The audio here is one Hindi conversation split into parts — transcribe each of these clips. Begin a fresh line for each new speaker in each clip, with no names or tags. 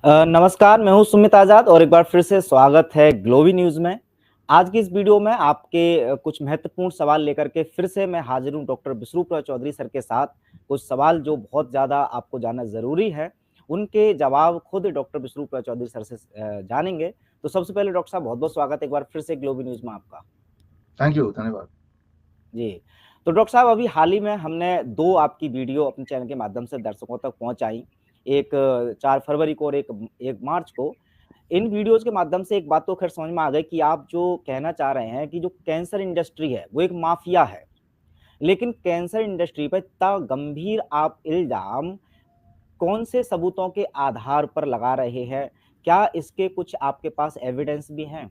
नमस्कार, मैं हूं सुमित आजाद और एक बार फिर से स्वागत है ग्लोबी न्यूज़ में। आज की इस वीडियो में आपके कुछ महत्वपूर्ण सवाल लेकर के फिर से मैं हाजिर हूं डॉक्टर विष्णुप्रिया चौधरी सर के साथ। कुछ सवाल जो बहुत ज़्यादा आपको जानना ज़रूरी है, उनके जवाब खुद डॉक्टर विष्णुप्रिया चौधरी सर से जानेंगे। तो सबसे पहले डॉक्टर साहब बहुत-बहुत स्वागत है एक बार फिर से ग्लोबी न्यूज़ में आपका।
थैंक यू, धन्यवाद।
जी, तो डॉक्टर साहब अभी हाल ही में हमने 2 आपकी वीडियो अपने चैनल के माध्यम से दर्शकों तक पहुँचाई। एक 4 फरवरी को और एक 1 मार्च को। इन वीडियोज़ के माध्यम से एक बात तो ख़ैर समझ में आ गई कि आप जो कहना चाह रहे हैं कि जो कैंसर इंडस्ट्री है, वो एक माफ़िया है। लेकिन कैंसर इंडस्ट्री पे इतना गंभीर आप इल्ज़ाम कौन से सबूतों के आधार पर लगा रहे हैं? क्या इसके कुछ आपके पास एविडेंस भी हैं?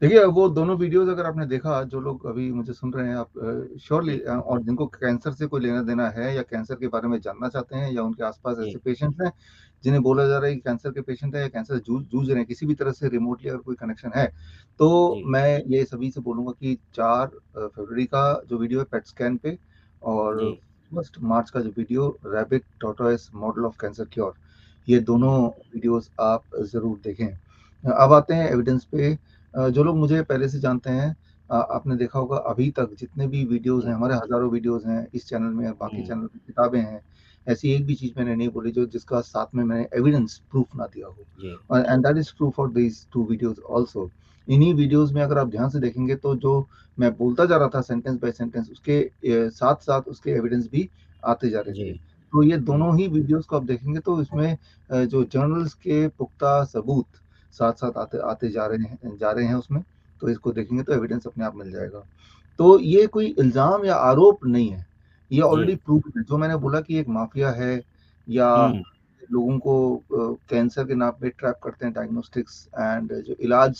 देखिए, वो दोनों वीडियोज़ अगर आपने देखा, जो लोग अभी मुझे सुन रहे हैं, आप श्योरली
जी,
और जिनको कैंसर से कोई लेना-देना है या कैंसर के बारे में जानना चाहते हैं या उनके आस-पास
जी,
ऐसे पेशेंट्स हैं, जिन्हें बोला जा रहा है कि कैंसर के पेशेंट हैं या कैंसर से जूझ रहे हैं, किसी भी तरह से रिमोटली अगर कोई कनेक्शन है, तो
जी,
मैं ये सभी से बोलूँगा कि 4 फरवरी का जो वीडियो है पेट स्कैन पे
जी,
और 1 मार्च का जो video rabbit tortoise model of cancer cure, ये दोनों
हुँ,
वीडियोज़ आप ज़रूर देखें। अब आते हैं एविडेंस पे। जो लोग मुझे पहले से जानते हैं, आपने देखा होगा अभी तक जितने भी वीडियोज़ हैं,
जी,
हमारे हज़ारों वीडियोज़ हैं इस चैनल में, बाकी
हुँ,
चैनल पे किताबें हैं। ऐसी एक भी चीज़ मैंने नहीं बोली जो जिसका साथ में मैंने एविडेंस प्रूफ ना दिया हो।
जी,
और and that is true for these 2 videos also. इन्हीं वीडियोज़ में अगर आप ध्यान से देखेंगे तो जो मैं बोलता जा रहा था सेंटेंस बाय सेंटेंस, उसके साथ-साथ उसके एविडेंस भी आते जा रहे
जी,
थे। तो ये
हुँ,
दोनों ही वीडियोज़ को आप देखेंगे तो इसमें जो जर्नल्स के पुख्ता सबूत साथ-साथ आते जा रहे हैं उसमें, तो इसको देखेंगे तो एविडेंस अपने आप मिल जाएगा। तो ये कोई इल्ज़ाम या आरोप नहीं है, ये
जी,
ऑलरेडी प्रूव्ड है। जो मैंने बोला कि एक माफ़िया है या
हुँ,
लोगों को कैंसर के नाम पे ट्रैप करते हैं डायग्नोस्टिक्स एंड जो इलाज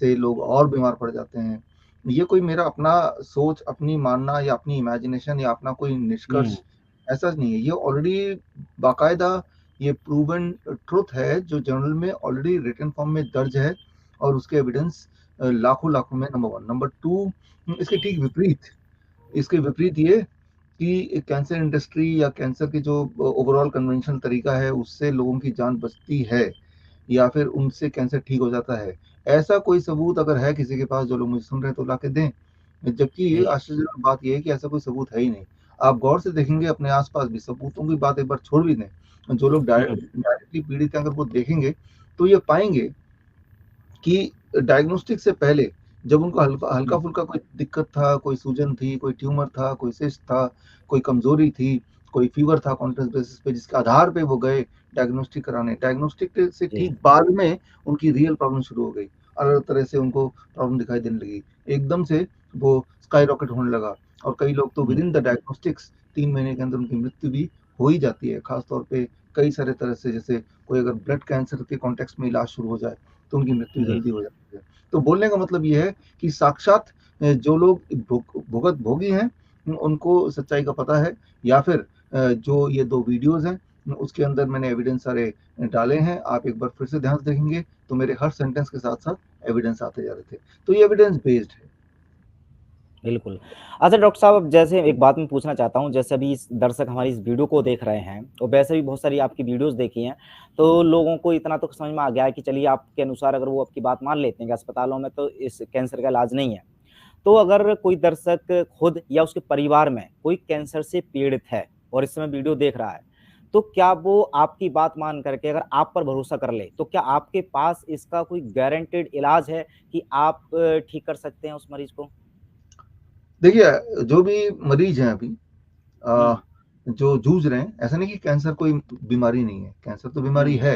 से लोग और बीमार पड़ जाते हैं। ये कोई मेरा अपना सोच, अपनी मानना या अपनी इमेजिनेशन या अपना कोई निष्कर्ष
हुँ,
ऐसा नहीं है। ये ऑलरेडी बाकायदा ये प्रूवन ट्रुथ है जो जर्नल में ऑलरेडी रिटन फॉर्म में दर्ज है और उसके एविडेंस लाखों-लाखों में नंबर 1। नंबर 2, इसके विपरीत ये कि कैंसर इंडस्ट्री या कैंसर की जो ओवरऑल कन्वेंशनल तरीका है उससे लोगों की जान बचती है या फिर उनसे कैंसर ठीक हो जाता है। ऐसा कोई सबूत अगर है किसी के पास, जो लोग मुझे सुन रहे हैं, तो लाके दें। जबकि
जी,
आश्चर्यजनक बात ये है कि ऐसा कोई सबूत है ही नहीं। आप गौर से देखेंगे अपने आस-पास भी, सबूतों की बात एक बार छोड़ भी दें। जो लोग
हुँ,
डायरेक्टली पीड़ित हैं अगर वो देखेंगे, तो ये पाएँगे कि डायग्नोस्टिक से पहले जब उनको
हुँ,
हल्का-फुल्का कोई दिक्कत था, कोई सूजन थी, कोई ट्यूमर था, कोई सिस्ट था, कोई कमज़ोरी थी, कोई फ़ीवर था कॉन्ट्रेस्ट बेसिस पे, जिसके आधार पे वो गए डायग्नोस्टिक कराने। डायग्नोस्टिक से
जी,
ठीक बाद में उनकी रियल प्रॉब्लम शुरू हो गई। अलग तरह से उनको प्रॉब्लम दिखाई देने लगी। एकदम से वो स्काई रॉकेट होने लगा और कई लोग तो
हुँ,
विदिन द डायग्नोस्टिक्स 3 महीने के अंदर उनकी मृत्यु भी हो ही जाती है। ख़ास तौर पे कई सारे तरह से, जैसे कोई अगर ब्लड कैंसर के कॉन्टेक्स्ट में इलाज शुरू हो जाए, तो उनकी मृत्यु
जी,
जल्दी हो जाती है। तो बोलने का मतलब ये है कि साक्षात जो लोग भोगी हैं, उनको सच्चाई का पता है, या फिर जो ये 2 वीडियोज़ हैं, उसके अंदर मैंने एविडेंस सारे डाले हैं। आप एक बार फिर से ध्यान से देखेंगे, तो मेरे हर सेंटेंस के साथ-साथ एविडेंस आते जा रहे थे। तो ये एविडेंस बेस्ड है।
बिल्कुल। अच्छा डॉक्टर साहब अब जैसे एक बात मैं पूछना चाहता हूँ, जैसे अभी इस दर्शक हमारी इस वीडियो को देख रहे हैं और वैसे भी बहुत सारी आपकी वीडियोज़ देखी हैं, तो लोगों को इतना तो समझ में आ गया है कि चलिए आपके अनुसार अगर वो आपकी बात मान लेते हैं कि अस्पतालों में तो इस कैंसर का इलाज नहीं है। तो अगर कोई दर्शक खुद या उसके परिवार में कोई कैंसर से पीड़ित है और इस समय वीडियो देख रहा है, तो क्या वो आपकी बात मान करके अगर आप पर भरोसा कर ले, तो क्या आपके पास इसका कोई गारंटीड इलाज है कि आप ठीक कर सकते हैं उस मरीज को?
देखिए, जो भी मरीज़ हैं अभी,
हुँ,
अ, जो जूझ रहे हैं, ऐसा नहीं कि कैंसर कोई बीमारी नहीं है, कैंसर तो बीमारी
हुँ,
है।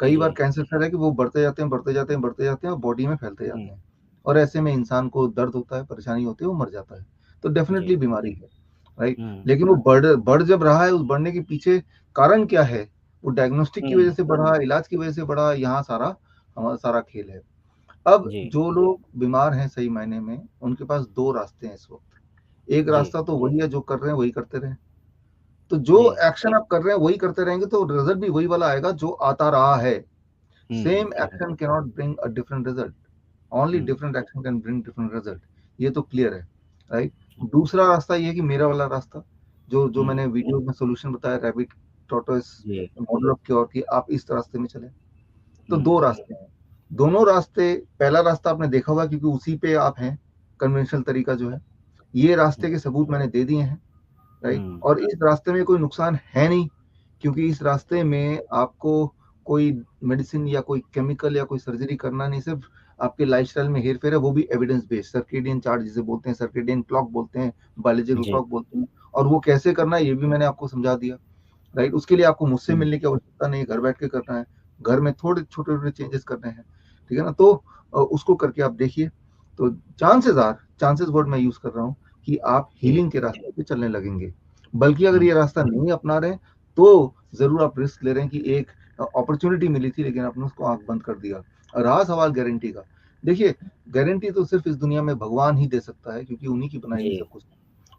कई बार
जी,
कैंसर ऐसा है कि वो बढ़ते जाते हैं, बढ़ते जाते हैं, बढ़ते जाते हैं और बॉडी में फैलते
हुँ,
जाते हैं। और ऐसे में इंसान को दर्द होता है, परेशानी होती है, वो मर जाता है। तो
जी,
डेफ़िनेटली बीमारी है, राइट?
हुँ,
लेकिन वो बढ़ जब रहा है, उस बढ़ने के पीछे कारण क्या है? वो डायग्नोस्टिक की वज़ह
हुँ,
से बढ़ा, इलाज की वज़ह से बढ़ा, यहाँ सारा हमारा सारा खेल है। अब
जी,
जो लोग बीमार हैं सही मायने में, उनके पास 2 रास्ते हैं इस वक़्त। एक
जी,
रास्ता तो वही है जो कर रहे हैं, वही करते रहें। तो जो
जी,
एक्शन आप कर रहे हैं, वही करते रहेंगे तो रिज़ल्ट भी वही वाला आएगा जो आता रहा है।
हुँ,
सेम
ठीक है,
action cannot bring a different result, only
hmm,
different action can bring different result. ये तो क्लियर है, राइट?
हुँ,
दूसरा रास्ता ये है कि मेरा वाला रास्ता, जो जो
हुँ,
मैंने वीडियो में सॉल्यूशन बताया, रैबिट टॉर्टोइस
जी।
मॉडल ऑफ क्योर की आप इस रास्ते में चले। तो
हुँ,
दो रास्ते हैं, दोनों रास्ते, पहला रास्ता आपने देखा होगा क्योंकि उसी पे आप हैं, कन्वेंशनल तरीका जो है, ये रास्ते के सबूत मैंने दे दिए हैं, राइट।
हुँ,
और इस रास्ते में कोई नुकसान है नहीं, क्योंकि इस रास्ते में आपको कोई मेडिसिन या कोई केमिकल या कोई सर्जरी करना नहीं, सिर्फ आपके लाइफस्टाइल में हेर फेर है, वो भी एविडेंस बेस्ड, सर्केडियन चार्ट जिसे बोलते हैं, सर्केडियन क्लॉक बोलते हैं, बायोलॉजिकल
जी।
क्लॉक बोलते हैं, और वो कैसे करना है ये भी मैंने आपको समझा दिया, राइट। उसके लिए आपको मुझसे
हुँ,
मिलने की आवश्यकता नहीं है, घर बैठ के करना है, घर में थोड़े छोटे छोटे चेंजेस करने हैं, ठीक है ना। तो उसको करके आप देखिए, तो चांसेस वर्ड मैं यूज कर रहा हूँ कि आप
जी,
हीलिंग के रास्ते पे चलने लगेंगे। बल्कि अगर
हुँ,
ये रास्ता नहीं अपना रहे तो जरूर आप रिस्क ले रहे हैं कि एक अपॉर्चुनिटी मिली थी लेकिन आपने उसको आंख बंद कर दिया। रहा सवाल गारंटी का, देखिए गारंटी तो सिर्फ इस दुनिया में भगवान ही दे सकता है, क्योंकि उन्हीं की बनाई हुई
जी,
सब कुछ,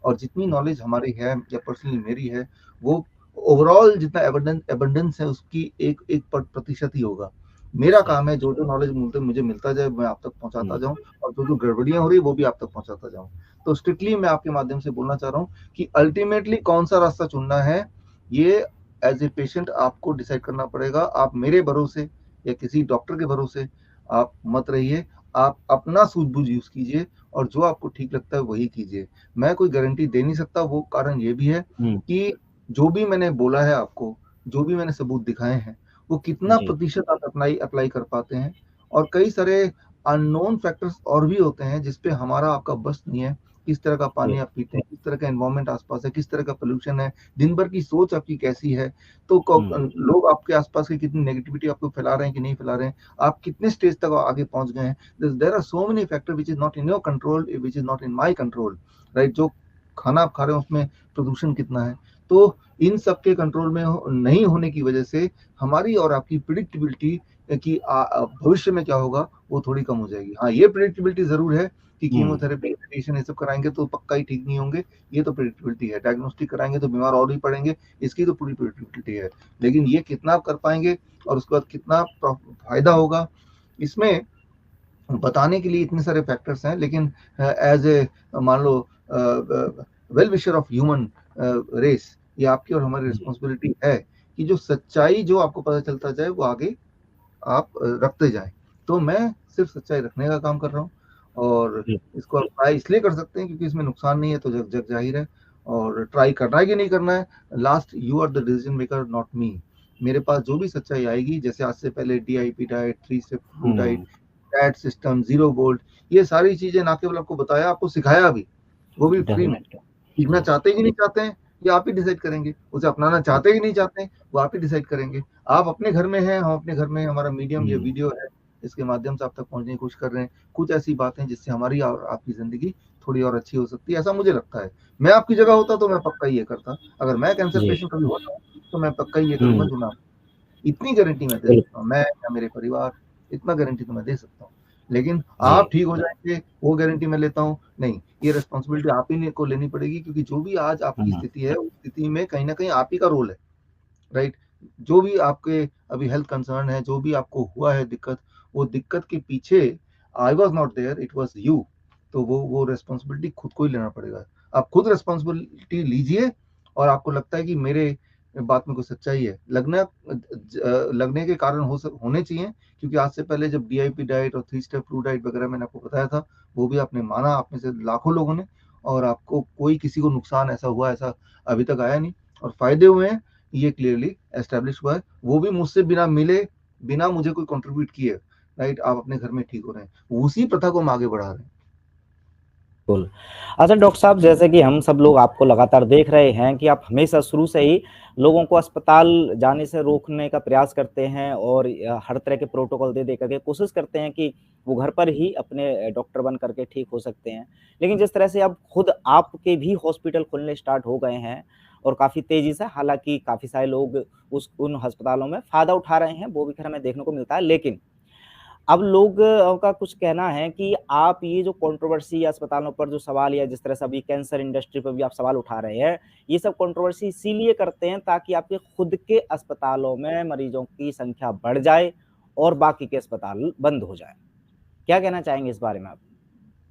और जितनी
हुँ,
नॉलेज हमारी है या पर्सनली मेरी है, वो ओवरऑल जितना एबंडेंस है उसकी एक एक प्रतिशत ही होगा। मेरा
सही
काम है
बात।
जो जो नॉलेज मुझे मिलता जाए मैं आप तक पहुंचाता
हुँ,
जाऊं, और जो जो गड़बड़ियां हो रही है वो भी आप तक पहुंचाता जाऊं। तो स्ट्रिक्टली मैं आपके माध्यम से बोलना चाह रहा हूँ कि अल्टीमेटली कौन सा रास्ता चुनना है, ये एज ए पेशेंट आपको डिसाइड करना पड़ेगा। आप मेरे भरोसे या किसी डॉक्टर के भरोसे आप मत रहिए, आप अपना सूझबूझ यूज कीजिए, और जो आपको ठीक लगता है वही कीजिए। मैं कोई गारंटी दे नहीं सकता, वो कारण ये भी है
हुँ,
कि जो भी मैंने बोला है आपको, जो भी मैंने सबूत दिखाए हैं, वो कितना
जी,
प्रतिशत आप अप्लाई कर पाते हैं। और कई सारे अननोन फैक्टर्स और भी होते हैं जिसपे हमारा आपका बस नहीं है। किस तरह का पानी
जी,
आप पीते हैं, किस तरह का एनवायरनमेंट आसपास है, किस तरह का पोल्यूशन है, दिन भर की सोच आपकी कैसी है, तो
हुँ,
लोग आपके आसपास की कितनी नेगेटिविटी आपको फैला रहे हैं कि नहीं फैला रहे हैं, आप कितने स्टेज तक आगे पहुंच गए हैं। There are so many factor which is not in your control, which is not in my control, right. जो खाना आप खा रहे हो उसमें प्रदूषण कितना है, तो इन सब के कंट्रोल में नहीं होने की वजह से हमारी और आपकी प्रिडिक्टेबिलिटी कि भविष्य में क्या होगा वो थोड़ी कम हो जाएगी। हाँ, ये प्रिडिक्टेबिलिटी जरूर है कि
हुँ,
कीमोथेरेपी, रेडिएशन ये सब कराएंगे तो पक्का ही ठीक नहीं होंगे, ये तो प्रिडिक्टेबिलिटी है। डायग्नोस्टिक कराएंगे तो बीमार और भी पड़ेंगे, इसकी तो पूरी प्रिडिक्टेबिलिटी है। लेकिन ये कितना आप कर पाएंगे और उसके बाद कितना फायदा होगा, इसमें बताने के लिए इतने सारे फैक्टर्स हैं। लेकिन एज ए मान लो well wisher of human race, ये आपकी और हमारी
जी,
रिस्पॉन्सिबिलिटी है कि जो सच्चाई जो आपको पता चलता जाए वो आगे आप रखते जाएं। तो मैं सिर्फ सच्चाई रखने का काम कर रहा हूँ, और
जी,
इसको आप ट्राई इसलिए कर सकते हैं क्योंकि इसमें नुकसान नहीं है, तो जग जग जाहिर है। और ट्राई करना है कि नहीं करना है, last you are the decision maker, not me. मेरे पास जो भी सच्चाई आएगी, जैसे आज से पहले DIP diet, 3 step to diet,
हुँ,
डैट सिस्टम, जीरो बोल्ट, ये सारी चीजें ना केवल आपको बताया, आपको सिखाया भी, वो भी फ्री में।
डेफ़िनेटली,
सीखना
जी,
चाहते कि नहीं चाहते हैं ये आप ही डिसाइड करेंगे, उसे अपनाना चाहते कि नहीं चाहते हैं वो आप ही डिसाइड करेंगे। आप अपने घर में हैं, हम अपने घर में हैं, हमारा मीडियम ये
हुँ,
वीडियो है, इसके माध्यम से आप तक पहुंचने की कोशिश कर रहे हैं। कुछ ऐसी बातें जिससे हमारी और आपकी जिंदगी थोड़ी और अच्छी हो सकती है, ऐसा मुझे लगता है। मैं आपकी जगह होता तो मैं पक्का ये करता, अगर मैं कैंसर
जी,
पेशेंट कभी होता तो मैं पक्का ये करूंगा
हुँ,
जो मैं, इतनी गारंटी मैं दे
बिल्कुल,
सकता हूँ, मैं या मेरे परिवार, इतना गारंटी तो मैं दे सकता हूँ। लेकिन
जी,
आप ठीक हो जाएंगे वो गारंटी मैं लेता हूँ नहीं, ये रिस्पॉन्सिबिलिटी आप ही को लेनी पड़ेगी, क्योंकि जो भी आज आपकी
हुँ,
स्थिति है उस स्थिति में कहीं ना कहीं आप ही का रोल है, राइट। जो भी आपके अभी हेल्थ कंसर्न है, जो भी आपको हुआ है दिक्कत, वो दिक्कत के पीछे I was not there, it was you. तो वो रिस्पॉन्सिबिलिटी खुद को ही लेना पड़ेगा। आप खुद रिस्पॉन्सिबिलिटी लीजिए, और आपको लगता है कि मेरे बात में कोई सच्चाई है, लगने के कारण होने चाहिए, क्योंकि आज से पहले जब DIP डाइट और 3 स्टेप टू डाइट वगैरह मैंने आपको बताया था, वो भी आपने माना, आप में से लाखों लोगों ने, और आपको कोई किसी को नुकसान ऐसा हुआ ऐसा अभी तक आया नहीं, और फायदे हुए हैं, ये क्लियरली एस्टेब्लिश हुआ है, वो भी मुझसे बिना मिले, बिना मुझे कोई कंट्रीब्यूट किए, राइट। आप अपने घर में ठीक हो रहे हैं, उसी प्रथा को हम आगे बढ़ा रहे हैं।
बिल्कुल। अच्छा डॉक्टर साहब जैसे कि हम सब लोग आपको लगातार देख रहे हैं कि आप हमेशा शुरू से ही लोगों को अस्पताल जाने से रोकने का प्रयास करते हैं और हर तरह के प्रोटोकॉल दे करके कोशिश करते हैं कि वो घर पर ही अपने डॉक्टर बन करके ठीक हो सकते हैं। लेकिन जिस तरह से अब खुद आपके भी हॉस्पिटल खुलने स्टार्ट हो गए हैं और काफ़ी तेज़ी से, हालाँकि काफ़ी सारे लोग उस उन अस्पतालों में फ़ायदा उठा रहे हैं, वो भी खैर हमें देखने को मिलता है। लेकिन अब लोग का कुछ कहना है कि आप ये जो कंट्रोवर्सी अस्पतालों पर जो सवाल या जिस तरह से अभी कैंसर इंडस्ट्री पर भी आप सवाल उठा रहे हैं, ये सब कंट्रोवर्सी इसीलिए करते हैं ताकि आपके खुद के अस्पतालों में मरीजों की संख्या बढ़ जाए और बाकी के अस्पताल बंद हो जाएँ। क्या कहना चाहेंगे इस बारे में आप?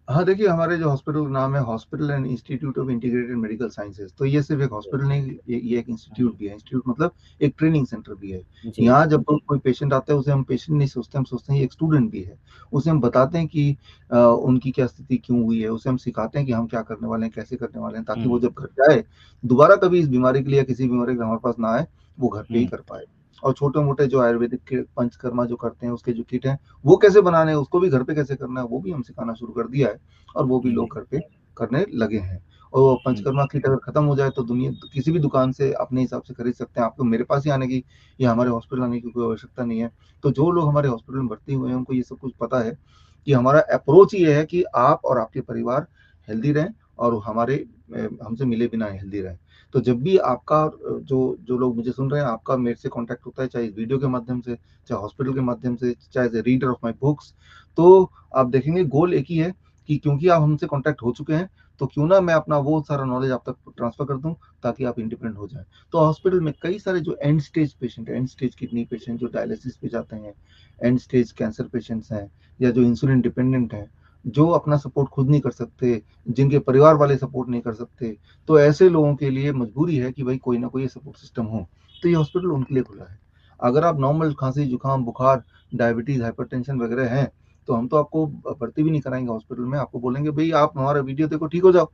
हाँ, देखिए हमारे जो हॉस्पिटल का नाम है hospital and institute of integrated medical sciences. तो ये सिर्फ एक
जी।
हॉस्पिटल नहीं, ये एक
हुँ,
इंस्टीट्यूट भी है। इंस्टीट्यूट मतलब एक ट्रेनिंग सेंटर भी है।
जी,
यहाँ जब कोई पेशेंट आता है उसे हम पेशेंट नहीं सोचते, हम सोचते हैं ये एक स्टूडेंट भी है। उसे हम बताते हैं कि उनकी क्या स्थिति क्यों हुई है, उसे हम सिखाते हैं कि हम क्या करने वाले हैं, कैसे करने वाले हैं, ताकि वो
हुँ,
जब घर जाए दोबारा कभी इस बीमारी के लिए या किसी बीमारी के लिए हमारे पास ना आए, वो घर पे ही
हुँ,
कर पाए। और छोटे मोटे जो आयुर्वेदिक के पंचकर्मा जो करते हैं उसके जो किट हैं वो कैसे बनाने हैं, उसको भी घर पे कैसे करना है वो भी हम सिखाना शुरू कर दिया है। और वो भी
जी,
लोग घर पे करने लगे हैं। और
हुँ,
पंचकर्मा किट अगर खत्म हो जाए तो दुनिया किसी भी दुकान से अपने हिसाब से खरीद सकते हैं। आपको मेरे पास ही आने की या हमारे हॉस्पिटल आने की कोई आवश्यकता नहीं है। तो जो लोग हमारे हॉस्पिटल में भर्ती हुए हैं उनको ये सब कुछ पता है कि हमारा अप्रोच ये है कि आप और आपके परिवार हेल्दी रहें और हमारे हमसे मिले बिना हेल्दी रहें। तो जब भी आपका जो जो लोग मुझे सुन रहे हैं, आपका मेरे से कांटेक्ट होता है, चाहे इस वीडियो के माध्यम से, चाहे हॉस्पिटल के माध्यम से, चाहे as a reader of my books, तो आप देखेंगे गोल एक ही है कि क्योंकि आप हमसे कांटेक्ट हो चुके हैं, तो क्यों ना मैं अपना वो सारा नॉलेज आप तक ट्रांसफर कर दूं ताकि आप इंडिपेंडेंट हो जाएं। तो हॉस्पिटल में कई सारे जो एंड स्टेज पेशेंट है, एंड स्टेज किडनी पेशेंट जो डायलिसिस पे जाते हैं, एंड स्टेज कैंसर पेशेंट्स हैं, या जो इंसुलिन डिपेंडेंट हैं, जो अपना सपोर्ट खुद नहीं कर सकते, जिनके परिवार वाले सपोर्ट नहीं कर सकते, तो ऐसे लोगों के लिए मजबूरी है कि भाई कोई ना कोई सपोर्ट सिस्टम हो। तो ये हॉस्पिटल उनके लिए खुला है। अगर आप नॉर्मल खांसी जुकाम बुखार डायबिटीज हाइपरटेंशन वगैरह हैं, तो हम तो आपको भर्ती भी नहीं कराएंगे हॉस्पिटल में, आपको बोलेंगे भाई आप हमारा वीडियो देखो ठीक हो जाओ।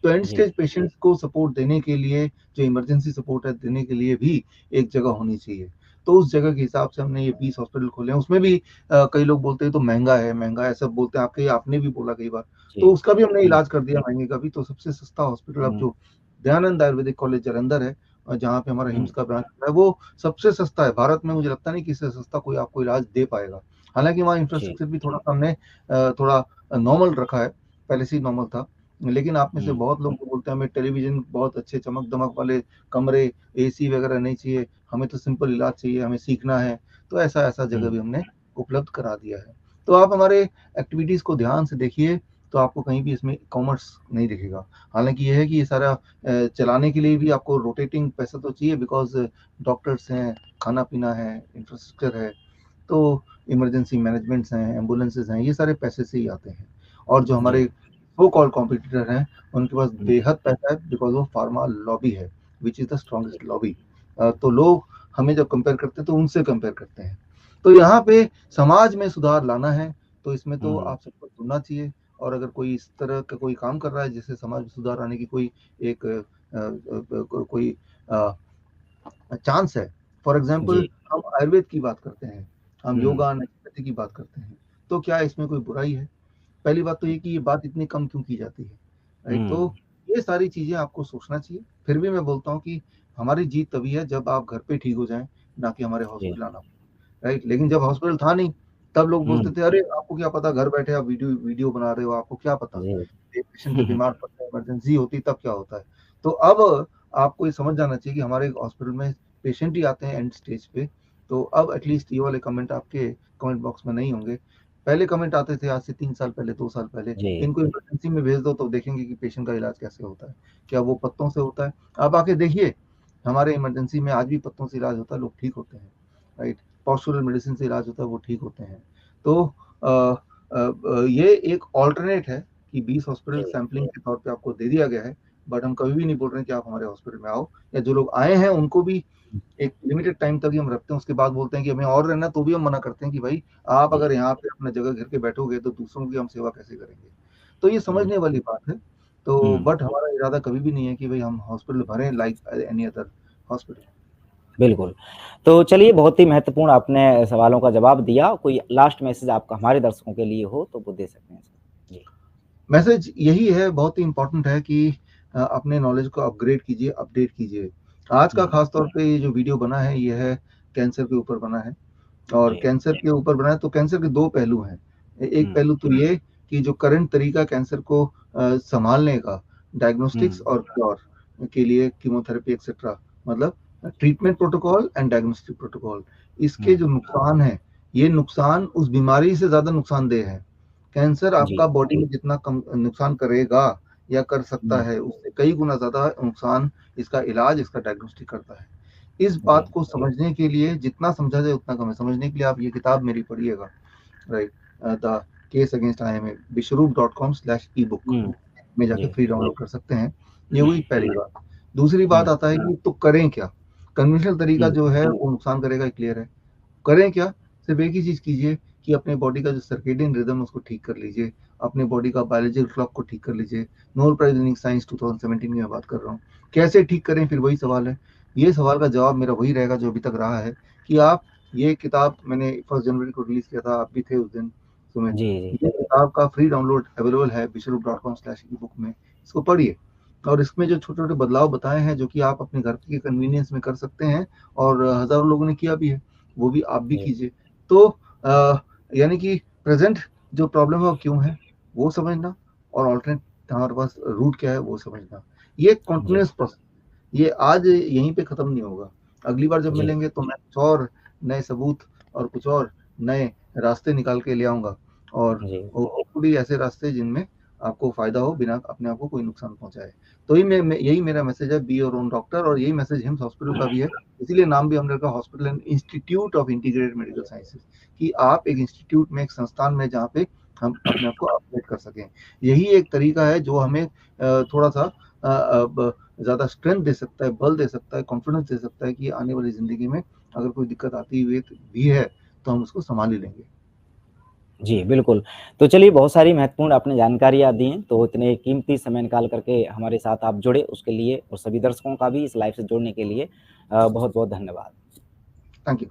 तो एंड
जी,
स्टेज पेशेंट्स को सपोर्ट देने के लिए, जो इमरजेंसी सपोर्ट है देने के लिए भी एक जगह होनी चाहिए। तो उस जगह के हिसाब से हमने ये 20 हॉस्पिटल खोले हैं। उसमें भी कई लोग बोलते हैं तो महंगा है सब बोलते हैं, आपके आपने भी बोला कई बार।
जी,
तो उसका भी हमने
हुँ,
इलाज कर दिया महंगे का भी। तो सबसे सस्ता हॉस्पिटल अब
हुँ,
जो दयानंद आयुर्वेदिक कॉलेज जालंधर है, जहाँ पे हमारा
हुँ,
हिम्स का ब्रांच है, वो सबसे सस्ता है भारत में। मुझे लगता नहीं कि इससे सस्ता कोई आपको इलाज दे पाएगा। हालांकि वहाँ
जी,
इंफ्रास्ट्रक्चर भी थोड़ा सा हमने थोड़ा नॉर्मल रखा है, पहले से ही नॉर्मल था। लेकिन आप में से
हुँ,
बहुत लोग तो बोलते हैं हमें टेलीविजन बहुत अच्छे चमक दमक वाले कमरे, एसी वगैरह नहीं चाहिए, हमें तो सिंपल इलाज चाहिए, हमें सीखना है। तो ऐसा ऐसा जगह
हुँ,
भी हमने उपलब्ध करा दिया है। तो आप हमारे एक्टिविटीज को ध्यान से देखिए, तो आपको कहीं भी इसमें कॉमर्स नहीं दिखेगा। हालांकि ये है कि ये सारा चलाने के लिए भी आपको रोटेटिंग पैसा तो चाहिए, बिकॉज डॉक्टर्स हैं, खाना पीना है, इंफ्रास्ट्रक्चर है, तो इमरजेंसी मैनेजमेंट्स हैं, एम्बुलेंसेज हैं, ये सारे पैसे से ही आते हैं। और जो
जी,
हमारे सो कॉल्ड कॉम्पिटिटर हैं उनके पास
हुँ,
बेहद पैसा है, बिकॉज वो फार्मा लॉबी है, विच इज द
जी,
स्ट्रॉन्गेस्ट लॉबी। तो लोग हमें जब कंपेयर करते हैं तो उनसे कंपेयर करते हैं। तो यहाँ पे समाज में सुधार लाना है, तो इसमें तो
हुँ,
आप सबको सुनना चाहिए। और अगर कोई इस तरह का कोई काम कर रहा है जिससे समाज में सुधार आने की कोई एक कोई चांस है, फॉर एग्जाम्पल
जी,
हम आयुर्वेद की बात करते हैं, हम
हुँ,
योगा नेचुरोपैथी की बात करते हैं, तो क्या इसमें कोई बुराई है? पहली बात तो ये कि ये बात इतनी कम क्यों की जाती है, राइट?
हुँ,
तो ये सारी चीजें आपको सोचना चाहिए। फिर भी मैं बोलता हूँ कि हमारी जीत तभी है जब आप घर पे ठीक हो जाएं, ना कि हमारे
जी,
हॉस्पिटल आना, राइट? लेकिन जब हॉस्पिटल था नहीं, तब लोग बोलते
हुँ,
थे अरे आपको क्या पता, घर बैठे आप वीडियो वीडियो बना रहे हो, आपको क्या पता,
जी,
एक पेशेंट जब बीमार पड़ता है इमरजेंसी होती तब क्या होता है। तो अब आपको ये समझ जाना चाहिए कि हमारे हॉस्पिटल में पेशेंट ही आते हैं एंड स्टेज पे। तो अब एटलीस्ट ये वाले कमेंट आपके कमेंट बॉक्स में नहीं होंगे। पहले कमेंट आते थे आज से 3 साल पहले, 2 साल पहले,
जी,
इनको इमरजेंसी में भेज दो तो देखेंगे कि पेशेंट का इलाज कैसे होता है, क्या वो पत्तों से होता है। आप आके देखिए, हमारे इमरजेंसी में आज भी पत्तों से इलाज होता है, लोग ठीक होते हैं, राइट? पॉस्चरल मेडिसिन से इलाज होता है, वो ठीक होते हैं। तो ये एक ऑल्टरनेट है कि 20 हॉस्पिटल
जी,
सैंपलिंग के तौर पे आपको दे दिया गया है, बट हम कभी भी नहीं बोल रहे हैं कि आप हमारे हॉस्पिटल में आओ, या जो लोग आए हैं उनको भी एक लिमिटेड टाइम तक ही हम रखते हैं। उसके बाद बोलते हैं कि हमें और रहना है, तो भी हम मना करते हैं कि भाई आप
जी,
अगर यहाँ पे अपना जगह घेर के बैठोगे तो दूसरों की हम सेवा कैसे करेंगे। तो ये
हुँ,
समझने वाली बात है। तो
हुँ।
बट हमारा इरादा कभी भी नहीं है कि भाई हम हॉस्पिटल भरें लाइक एनी अदर हॉस्पिटल।
बिल्कुल। तो चलिए बहुत ही महत्वपूर्ण आपने सवालों का जवाब दिया। कोई लास्ट मैसेज आपका हमारे दर्शकों के लिए हो तो वो दे सकते हैं सर। जी।
मैसेज यही है, बहुत ही इंपॉर्टेंट है कि अपने नॉलेज को अपग्रेड कीजिए, अपडेट कीजिए। आज का
हुँ,
खास तौर पे ये जो वीडियो बना है ये है कैंसर के ऊपर बना है। और
जी।
कैंसर के ऊपर बना है तो कैंसर के दो पहलू हैं। एक
हुँ,
पहलू तो ये कि जो करंट तरीका कैंसर को संभालने का, डायग्नोस्टिक्स
हुँ,
और क्योर के लिए कीमोथेरेपी एक्सेट्रा, मतलब treatment protocol and diagnostic protocol, इसके
हुँ,
जो नुकसान है, ये नुकसान उस बीमारी से ज्यादा नुकसानदेह है। कैंसर
जी।
आपका बॉडी में जितना कम नुकसान करेगा या कर सकता
हुँ,
है, उससे कई गुना ज्यादा नुकसान इसका इलाज, इसका डायग्नोस्टिक करता है। इस बात
जी,
को समझने के लिए जितना समझा जाए उतना कम है। समझने के लिए आप ये किताब मेरी पढ़िएगा, right? The case against IMA विश्वरूप.com/ebook में जाके
जी।
फ्री डाउनलोड कर सकते हैं। ये हुई पहली बात। दूसरी बात आता है कि तो करें क्या? कन्वेंशनल तरीका जो है वो नुकसान करेगा, ये क्लियर है। करें क्या? सिर्फ एक ही चीज़ कीजिए कि अपने बॉडी का जो सर्केडियन रिदम है उसको ठीक कर लीजिए, अपने बॉडी का बायोलॉजिकल क्लॉक को ठीक कर लीजिए। नोबेल प्राइज़ विनिंग साइंस 2017 की मैं बात कर रहा हूँ। कैसे ठीक करें, फिर वही सवाल है। ये सवाल का जवाब मेरा वही रहेगा जो अभी तक रहा है कि आप ये किताब मैंने 1 जनवरी को रिलीज़ किया था, आप भी थे उस दिन सुमित।
जी, जी।
ये किताब का फ्री डाउनलोड अवेलेबल है विश्वरूप.com/ebook में। इसको पढ़िए और इसमें जो छोटे-छोटे बदलाव बताए हैं जो कि आप अपने घर के कन्वीनियंस में कर सकते हैं और हज़ारों लोगों ने किया भी है, वो भी आप भी
जी।
कीजिए। तो यानी कि प्रेज़ेंट जो प्रॉब्लम है वो क्यों है, वो समझना और अल्टरनेट हमारे पास रूट क्या है वो समझना। ये
जी।
कंटीन्यूअस प्रोसेस, ये आज यहीं पे खत्म नहीं होगा। अगली बार जब
जी।
मिलेंगे तो मैं कुछ और नए सबूत और कुछ और नए रास्ते निकाल के ले आऊँगा और
जी।
होपफुली ऐसे रास्ते जिनमें आपको फ़ायदा हो बिना अपने आप को कोई नुकसान पहुँचाए। तो यही मेरा मैसेज है, बी योर ओन डॉक्टर, और यही मैसेज हिम्स हॉस्पिटल का भी है। इसीलिए नाम भी हमने रखा hospital and institute of integrated medical sciences, कि आप एक इंस्टीट्यूट में, एक संस्थान में जहाँ पे हम अपने आप को अपडेट कर सकें। यही एक तरीका है जो हमें थोड़ा-सा ज़्यादा स्ट्रेंथ दे सकता है, बल दे सकता है, कॉन्फिडेंस दे सकता है कि आने वाली ज़िंदगी में अगर कोई दिक्कत आती हुई भी है, तो हम उसको सँभाल ही लेंगे।
जी, बिल्कुल। तो चलिए बहुत सारी महत्वपूर्ण आपने जानकारियाँ दी हैं, तो इतने कीमती समय निकाल कर के हमारे साथ आप जुड़े उसके लिए और सभी दर्शकों का भी इस लाइव से जुड़ने के लिए बहुत-बहुत धन्यवाद।
Thank you.